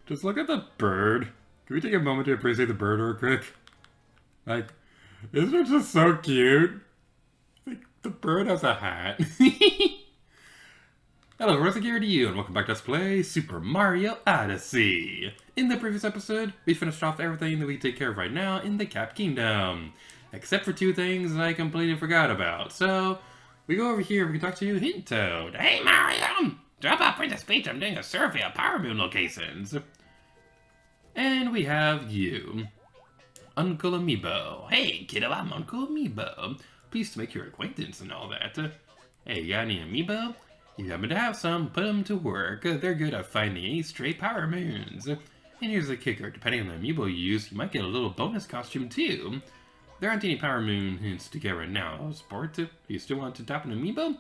Just look at the bird. Can we take a moment to appreciate the bird real quick? Like, isn't it just so cute? Like, the bird has a hat. Hello, Rosa here to you, and welcome back to Let's Play Super Mario Odyssey. In the previous episode, we finished off everything that we take care of right now in the Cap Kingdom. Except for two things I completely forgot about. So, we go over here, we can talk to you, Hint Toad. Hey Mario! Drop off Princess Peach, I'm doing a survey of Power Moon locations. And we have you, Uncle Amiibo. Hey kiddo, I'm Uncle Amiibo. Pleased to make your acquaintance and all that. Hey, you got any Amiibo? You happen to have some, put them to work. They're good at finding any stray Power Moons. And here's the kicker, depending on the Amiibo you use, you might get a little bonus costume too. There aren't any Power Moon hints to get right now, sport. Do you still want to adopt an Amiibo?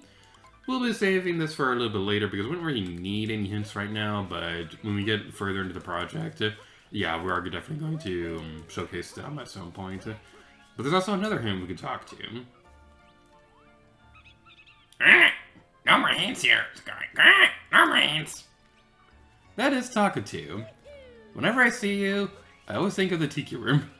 We'll be saving this for a little bit later because we don't really need any hints right now, but when we get further into the project, yeah, we are definitely going to showcase them at some point. But there's also another hint we can talk to. No more hints here. No more hints. That is Talkatoo. Whenever I see you, I always think of the Tiki Room.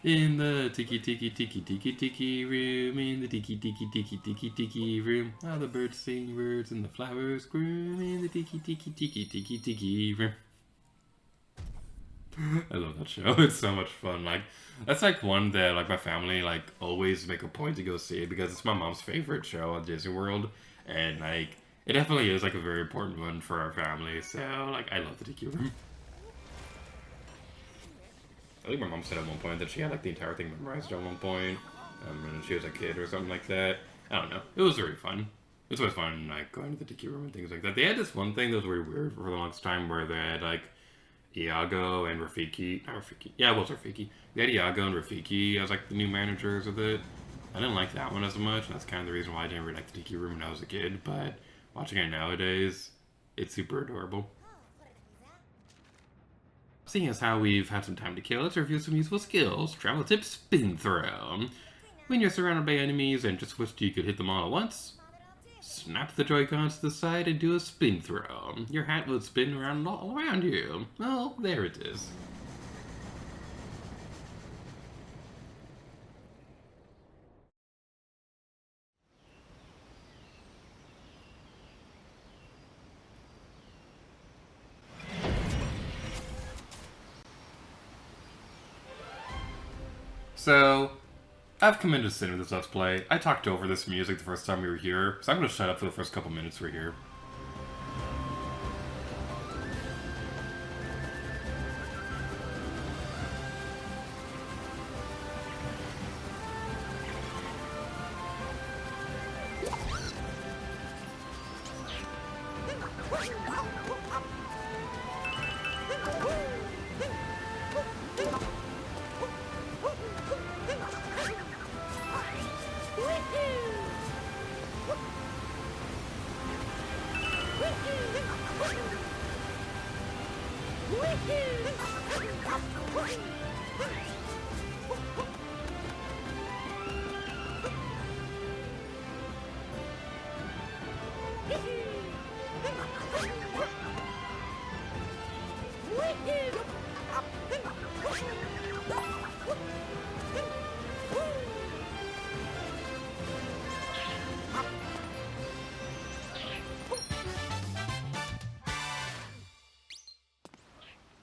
In the tiki room, in the tiki room, all the birds sing words and the flowers groom in the tiki room. I love that show. It's so much fun. Like, that's like one that like my family like always make a point to go see because it's my mom's favorite show on Disney World, and like it definitely is like a very important one for our family. So like I love the Tiki Room. I think my mom said at one point that she had like the entire thing memorized at one point when she was a kid or something like that. I don't know. It was very fun. It's always fun like going to the Tiki Room and things like that. They had this one thing that was really weird for the longest time where they had like Iago and Rafiki. Not Rafiki. Yeah, it was Rafiki. They had Iago and Rafiki as like the new managers of it. I didn't like that one as much. That's kind of the reason why I didn't really like the Tiki Room when I was a kid. But watching it nowadays, it's super adorable. Seeing as how we've had some time to kill, let's review some useful skills. Travel tip, spin throw. When you're surrounded by enemies and just wished you could hit them all at once, snap the Joy-Cons to the side and do a spin throw. Your hat would spin around all around you. Well, there it is. So, I've come into sit with this Let's Play. I talked over this music the first time we were here, so I'm going to shut up for the first couple minutes we're here.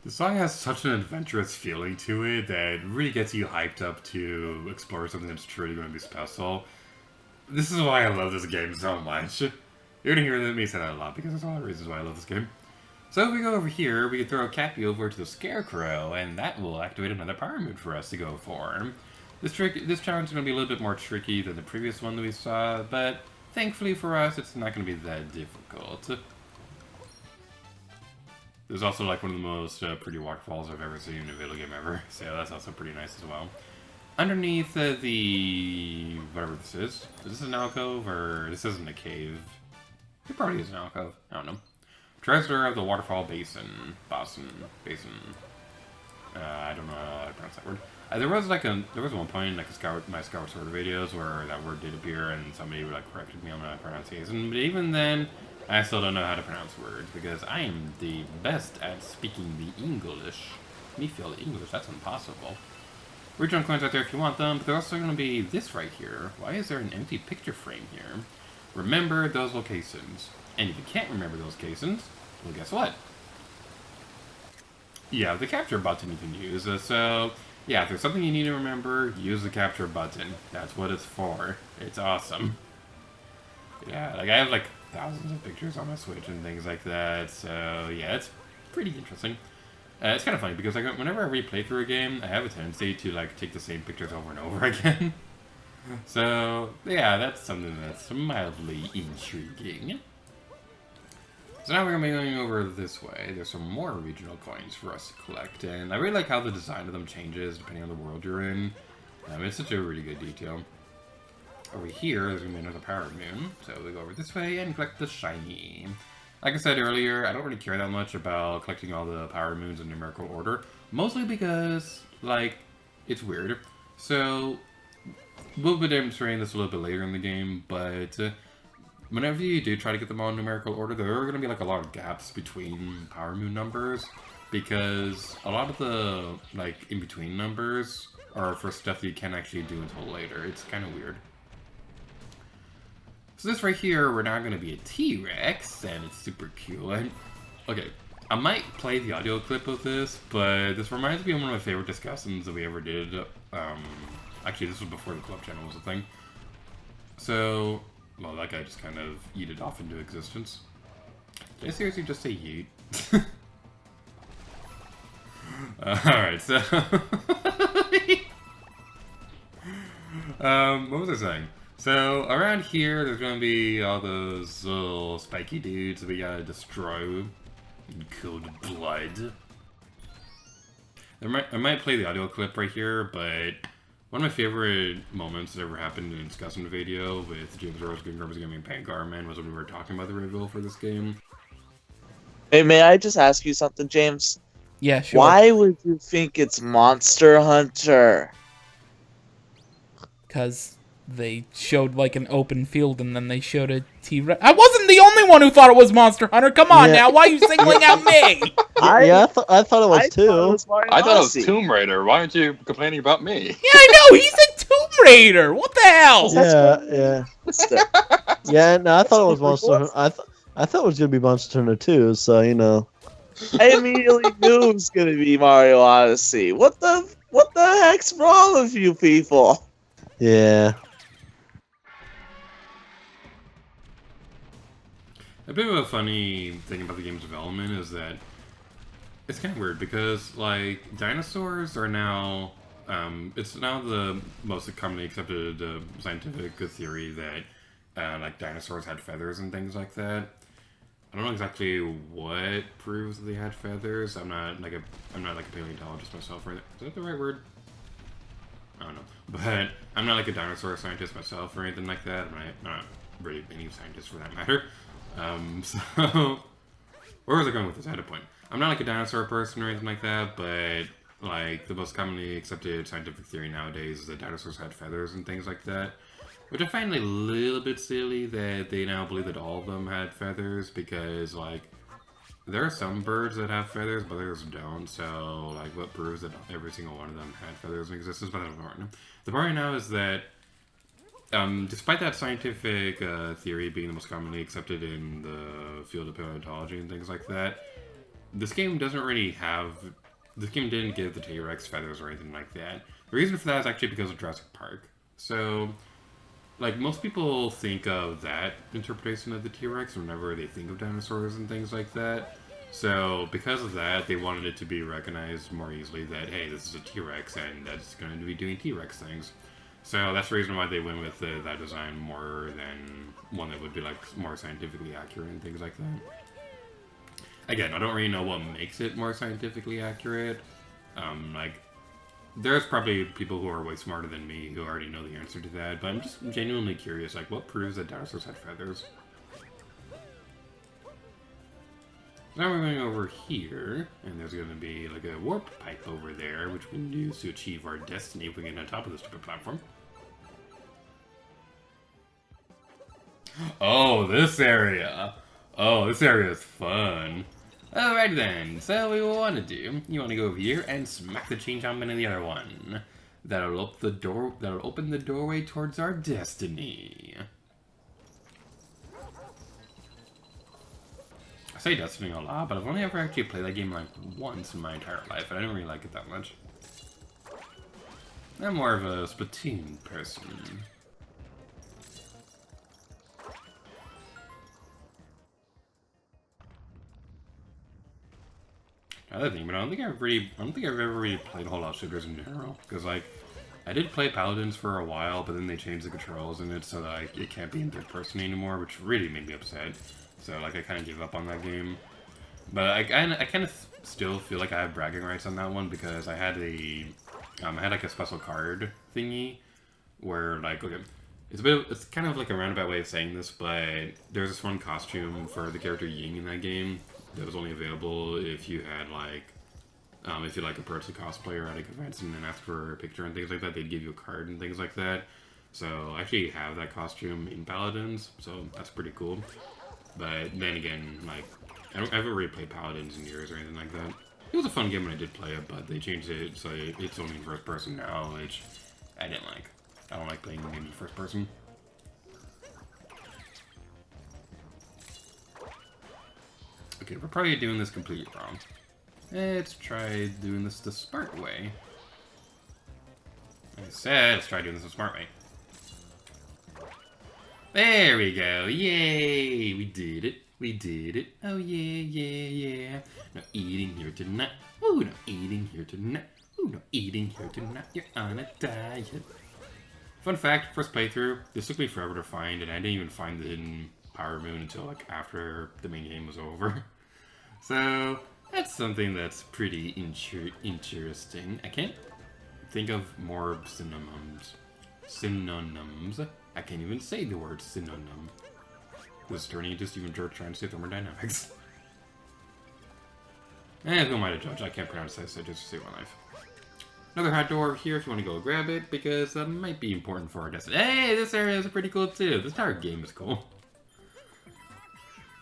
The song has such an adventurous feeling to it that really gets you hyped up to explore something that's truly going to be special. This is why I love this game so much. You're going to hear me say that a lot because there's a lot of reasons why I love this game. So if we go over here, we can throw a Cappy over to the Scarecrow, and that will activate another Power Moon for us to go for. This challenge is going to be a little bit more tricky than the previous one that we saw, but thankfully for us, it's not going to be that difficult. There's also like one of the most pretty waterfalls I've ever seen in a video game ever, so that's also pretty nice as well. Underneath the... whatever this is this an alcove or this isn't a cave? It probably is an alcove, I don't know. Treasure of the Waterfall Basin. Basin. I don't know how to pronounce that word. There was one point in like my Skyward Sword videos where that word did appear and somebody like corrected me on my pronunciation, but even then, I still don't know how to pronounce words because I am the best at speaking the English. Me feel the English, that's impossible. Regional coins out there if you want them, but there's also going to be this right here. Why is there an empty picture frame here? Remember those locations. And if you can't remember those locations, well, guess what? Yeah, the capture button you can use. So, yeah, if there's something you need to remember, use the capture button. That's what it's for. It's awesome. Yeah, like I have like thousands of pictures on my Switch and things like that. So, yeah, it's pretty interesting. It's kind of funny because like whenever I replay through a game, I have a tendency to like take the same pictures over and over again. So, yeah, that's something that's mildly intriguing. So now we're going to be going over this way. There's some more regional coins for us to collect, and I really like how the design of them changes depending on the world you're in. It's such a really good detail. Over here, there's going to be another power moon, so we go over this way and collect the shiny. Like I said earlier, I don't really care that much about collecting all the power moons in numerical order, mostly because, like, it's weird. So, we'll be demonstrating this a little bit later in the game, but whenever you do try to get them all in numerical order, there are going to be like a lot of gaps between power moon numbers, because a lot of the like in between numbers are for stuff you can't actually do until later. It's kind of weird. So this right here, we're now going to be a T-Rex, and it's super cool. And okay, I might play the audio clip of this, but this reminds me of one of my favorite discussions that we ever did. Actually, this was before the club channel was a thing. So, well, that guy just kind of yeeted off into existence. Did I seriously just say yeet? Alright, so... what was I saying? So, around here, there's going to be all those little spiky dudes that we gotta destroy in cold blood. I might play the audio clip right here, but one of my favorite moments that ever happened in a discussion video with James Rose, Game and Pancakearmorman was when we were talking about the reveal for this game. Hey, may I just ask you something, James? Yeah, sure. Why would you think it's Monster Hunter? Because they showed like an open field and then they showed a T-Rex. I wasn't the only one who thought it was Monster Hunter. Come on now, why are you singling out me? I thought it was too. I thought it was Tomb Raider. Why aren't you complaining about me? Yeah, I know. He said Tomb Raider. What the hell? Yeah. Yeah, no, I thought it was Monster Hunter. I thought it was gonna be Monster Hunter 2, so you know. I immediately knew it was gonna be Mario Odyssey. What the heck's wrong with you people? Yeah. A bit of a funny thing about the game's development is that it's kind of weird because, like, dinosaurs are now, it's now the most commonly accepted scientific scientific theory that, like, dinosaurs had feathers and things like that. I don't know exactly what proves that they had feathers. I'm not like a paleontologist myself, right? Is that the right word? I don't know. But I'm not like a dinosaur scientist myself or anything like that. I'm not really any scientist for that matter. So, where was I going with this? I had a point. I'm not like a dinosaur person or anything like that, but like the most commonly accepted scientific theory nowadays is that dinosaurs had feathers and things like that. Which I find a little bit silly that they now believe that all of them had feathers, because like there are some birds that have feathers, but others don't. So like, what proves that every single one of them had feathers in existence? But I don't know. The point right now is that despite that scientific theory being the most commonly accepted in the field of paleontology and things like that, this game doesn't really have... This game didn't give the T-Rex feathers or anything like that. The reason for that is actually because of Jurassic Park. So, like, most people think of that interpretation of the T-Rex whenever they think of dinosaurs and things like that. So, because of that, they wanted it to be recognized more easily that, hey, this is a T-Rex and that's going to be doing T-Rex things. So that's the reason why they went with that design more than one that would be like more scientifically accurate and things like that. Again, I don't really know what makes it more scientifically accurate. Like, there's probably people who are way smarter than me who already know the answer to that, but I'm just genuinely curious, like, what proves that dinosaurs had feathers? Now we're going over here, and there's going to be like a warp pipe over there, which we can use to achieve our destiny if we get on top of this stupid platform. Oh, this area! Oh, this area is fun. Alright then, so what we want to do, you want to go over here and smack the chain jump into the other one. That'll open the doorway towards our destiny. I say Destiny a lot, but I've only ever actually played that game like once in my entire life, and I didn't really like it that much. I'm more of a Splatoon person. Another thing, but I don't think I've ever really played a whole lot of shooters in general, because like, I did play Paladins for a while, but then they changed the controls in it so that like, it can't be in third person anymore, which really made me upset. So like I kind of gave up on that game. But I kind of still feel like I have bragging rights on that one because I had like a special card thingy where like, okay, it's kind of like a roundabout way of saying this, but there's this one costume for the character Ying in that game that was only available if you had like, if you like approach a cosplayer at like events and then ask for a picture and things like that, they'd give you a card and things like that. So I actually have that costume in Paladins, so that's pretty cool. But then again, like, I haven't really played Paladins in years or anything like that. It was a fun game when I did play it, but they changed it so it's only in first person now, which I didn't like. I don't like playing games in first person. Okay, we're probably doing this completely wrong. Let's try doing this the smart way. Like I said, let's try doing this the smart way. There we go. Yay! We did it. We did it. Oh yeah, yeah, yeah. No eating here tonight. Ooh, no eating here tonight. Ooh, no eating here tonight. You're on a diet. Fun fact, first playthrough, this took me forever to find, and I didn't even find the hidden power moon until like after the main game was over. So that's something that's pretty interesting. I can't think of more synonyms. I can't even say the word synonym. This is turning into Steven George trying to say thermodynamics. And who am I to judge? I can't pronounce this, so just save my life. Another hot door over here if you want to go grab it, because that might be important for our destiny. Hey, this area is pretty cool too. This entire game is cool.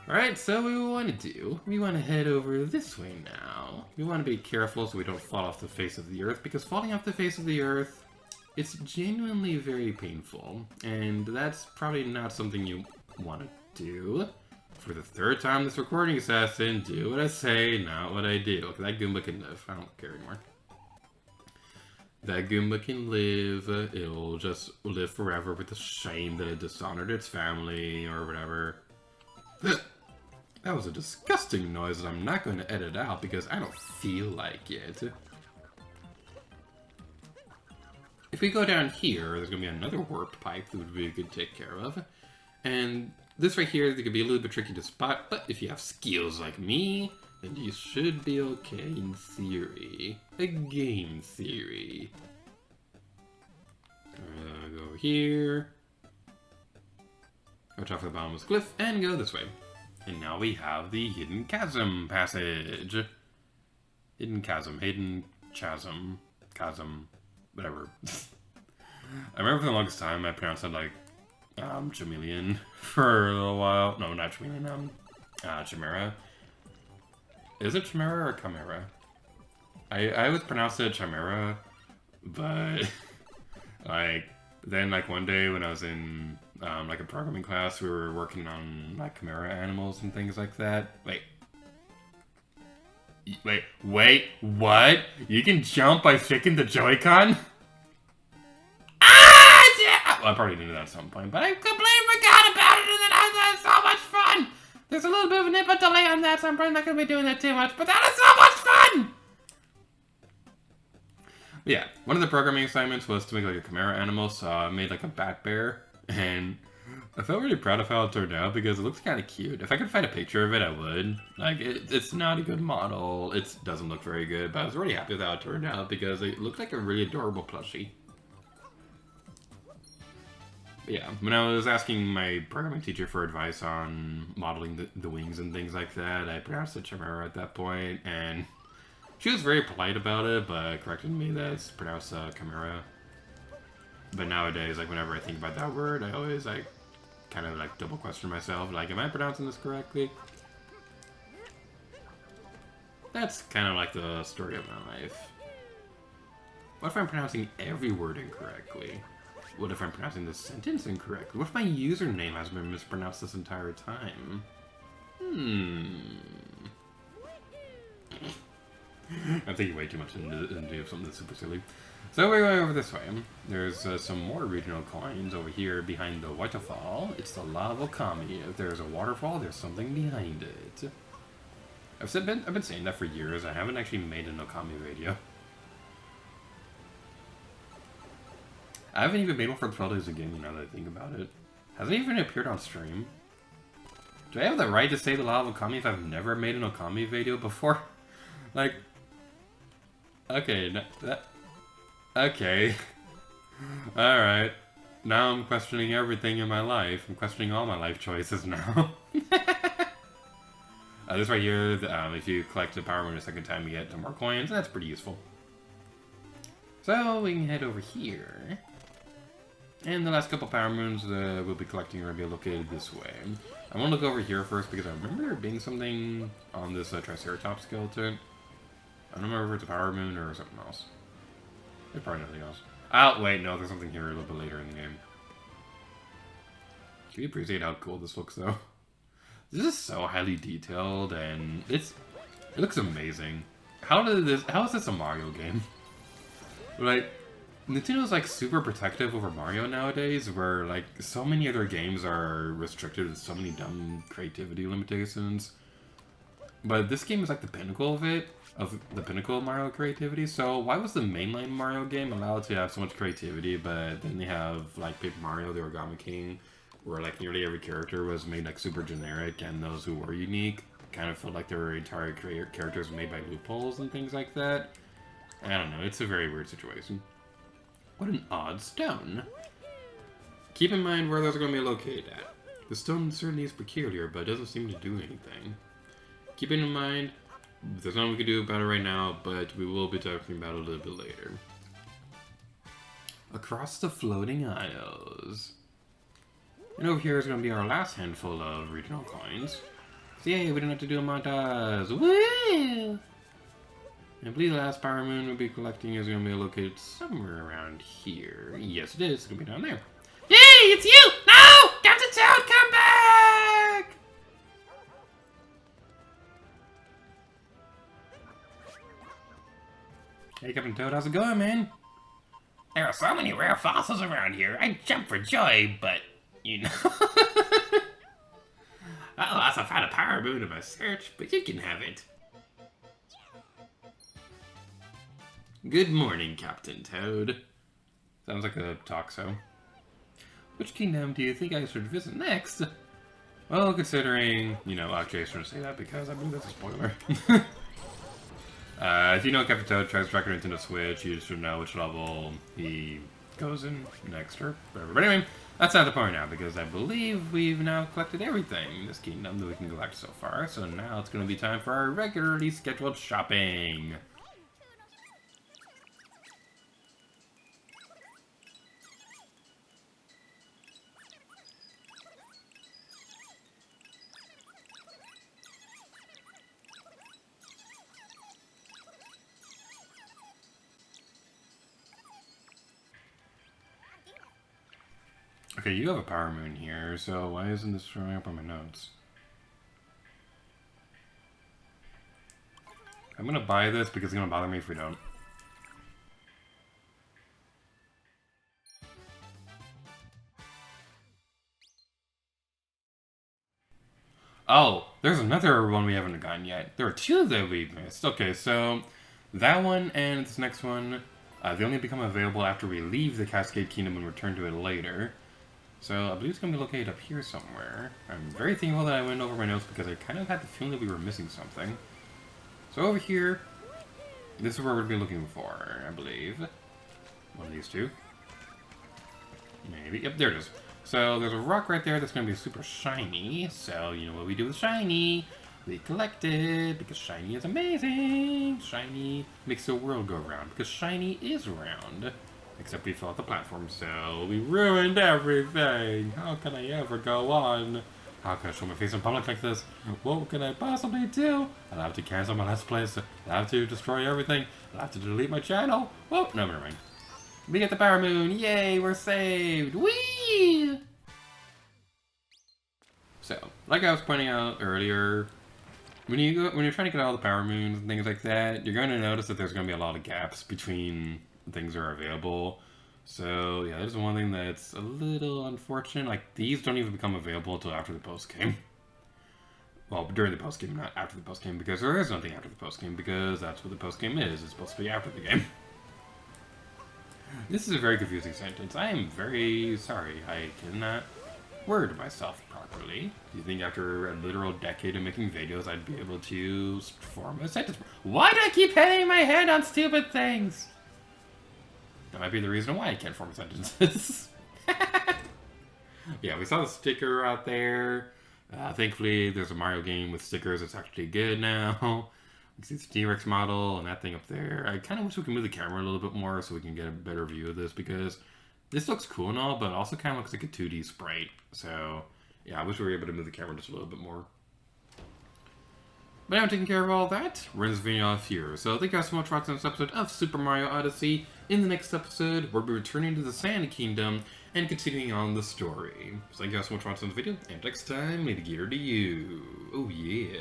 Alright, so what we want to do, we want to head over this way now. We want to be careful so we don't fall off the face of the earth, because falling off the face of the earth, it's genuinely very painful. And that's probably not something you want to do. For the third time this recording assassin, do what I say, not what I do. Okay, that Goomba can live. I don't care anymore. That Goomba can live. It'll just live forever with the shame that it dishonored its family or whatever. That was a disgusting noise that I'm not going to edit out because I don't feel like it. If we go down here, there's going to be another warp pipe that we could take care of. And this right here, it could be a little bit tricky to spot, but if you have skills like me, then you should be okay in theory. A game theory. Go over here. Watch out for the bottomless cliff, and go this way. And now we have the Hidden Chasm passage. Hidden Chasm, whatever. I remember for the longest time I pronounced it like chameleon for a little while. No, not chameleon, chimera. Is it chimera or chimera? I always pronounced it chimera, but like then like one day when I was in like a programming class, we were working on like chimera animals and things like that. Wait, what? You can jump by shaking the Joy-Con? Well, I probably knew that at some point, but I completely forgot about it, and then I had so much fun! There's a little bit of an input delay on that, so I'm probably not going to be doing that too much, but that is so much fun! But yeah, one of the programming assignments was to make like a chimera animal, so I made like a bat bear, and I felt really proud of how it turned out because it looks kind of cute. If I could find a picture of it, I would. Like, it's not a good model, it doesn't look very good, but I was really happy with how it turned out because it looked like a really adorable plushie. Yeah, when I was asking my programming teacher for advice on modeling the wings and things like that, I pronounced it chimera at that point, and she was very polite about it, but corrected me that it's pronounced chimera. But nowadays, like whenever I think about that word, I always like kind of like double question myself. Like, am I pronouncing this correctly? That's kind of like the story of my life. What if I'm pronouncing every word incorrectly? What if I'm pronouncing this sentence incorrectly? What if my username has been mispronounced this entire time? I'm thinking way too much into something super silly. So we're going over this way. There's some more regional coins over here behind the waterfall. It's the lava kami. If there's a waterfall, there's something behind it. I've been saying that for years. I haven't actually made an Okami video. I haven't even made one for 12 Days of Gaming now that I think about it. Hasn't even appeared on stream. Do I have the right to say the lava Okami if I've never made an Okami video before? Like, okay, okay. Alright. Now I'm questioning everything in my life. I'm questioning all my life choices now. This right here, if you collect the power moon a second time, you get some more coins. That's pretty useful. So we can head over here. And the last couple power moons we'll be collecting are going to be located this way. I want to look over here first because I remember there being something on this Triceratops skeleton. I don't remember if it's a power moon or something else. There's probably nothing else. Oh, wait, no, there's something here a little bit later in the game. Can you appreciate how cool this looks, though? This is so highly detailed, and it looks amazing. How is this a Mario game? Like, Nintendo's like super protective over Mario nowadays, where like so many other games are restricted with so many dumb creativity limitations. But this game is like the pinnacle of it, of the pinnacle of Mario creativity. So why was the mainline Mario game allowed to have so much creativity, but then they have like Paper Mario, the Origami King, where like nearly every character was made like super generic, and those who were unique kind of felt like their entire characters made by loopholes and things like that. I don't know, it's a very weird situation. What an odd stone. Keep in mind where those are going to be located at. The stone certainly is peculiar, but it doesn't seem to do anything. Keep it in mind, there's nothing we can do about it right now, but we will be talking about it a little bit later. Across the floating isles. And over here is going to be our last handful of regional coins. So yay, we don't have to do a montage. Woo! I believe the last power moon we'll be collecting is going to be located somewhere around here. Yes, it is. It's going to be down there. Yay! It's you! No! Captain Toad, come back! Hey, Captain Toad, how's it going, man? There are so many rare fossils around here. I jump for joy, but, you know. Alas, I found a power moon in my search, but you can have it. Good morning, Captain Toad. Sounds like a talk-so. Which kingdom do you think I should visit next? Well, considering, you know, actually I shouldn't say that because I believe that's a spoiler. If you know Captain Toad tries to track a Nintendo Switch, you should know which level he goes in next or whatever. But anyway, that's not the point now because I believe we've now collected everything in this kingdom that we can collect so far. So now it's going to be time for our regularly scheduled shopping. Okay, you have a power moon here, so why isn't this showing up on my notes? I'm gonna buy this because it's gonna bother me if we don't. Oh, there's another one we haven't gotten yet. There are two that we missed. Okay, so that one and this next one, they only become available after we leave the Cascade Kingdom and return to it later. So I believe it's going to be located up here somewhere. I'm very thankful that I went over my notes because I kind of had the feeling that we were missing something. So over here, this is where we're going to be looking for, I believe. One of these two. Maybe. Yep, there it is. So there's a rock right there that's going to be super shiny. So you know what we do with shiny? We collect it because shiny is amazing. Shiny makes the world go round because shiny is round. Except we fell off the platform, so we ruined everything. How can I ever go on? How can I show my face in public like this? What can I possibly do? I'll have to cancel my Let's Plays. I'll have to destroy everything. I'll have to delete my channel. Whoa, no, never mind. We get the Power Moon. Yay, we're saved. Whee! So, like I was pointing out earlier, when you're trying to get all the Power Moons and things like that, you're going to notice that there's going to be a lot of gaps between things that are available. So, yeah, there's one thing that's a little unfortunate. Like, these don't even become available until after the post-game. Well, during the post-game, not after the post-game, because there is nothing after the post-game, because that's what the post-game is. It's supposed to be after the game. This is a very confusing sentence. I am very sorry. I cannot word myself properly. Do you think after a literal decade of making videos, I'd be able to form a sentence? Why do I keep hitting my head on stupid things? That might be the reason why I can't form sentences. Yeah, we saw the sticker out there. Thankfully, there's a Mario game with stickers that's actually good now. You can see the T-Rex model and that thing up there. I kind of wish we could move the camera a little bit more so we can get a better view of this, because this looks cool and all, but it also kind of looks like a 2D sprite. So, yeah, I wish we were able to move the camera just a little bit more. But now I'm taking care of all that. We're in this video off here. So thank you guys so much for watching this episode of Super Mario Odyssey. In the next episode, we'll be returning to the Sand Kingdom and continuing on the story. So thank you guys so much for watching this video, and next time, leave the gear to you. Oh yeah.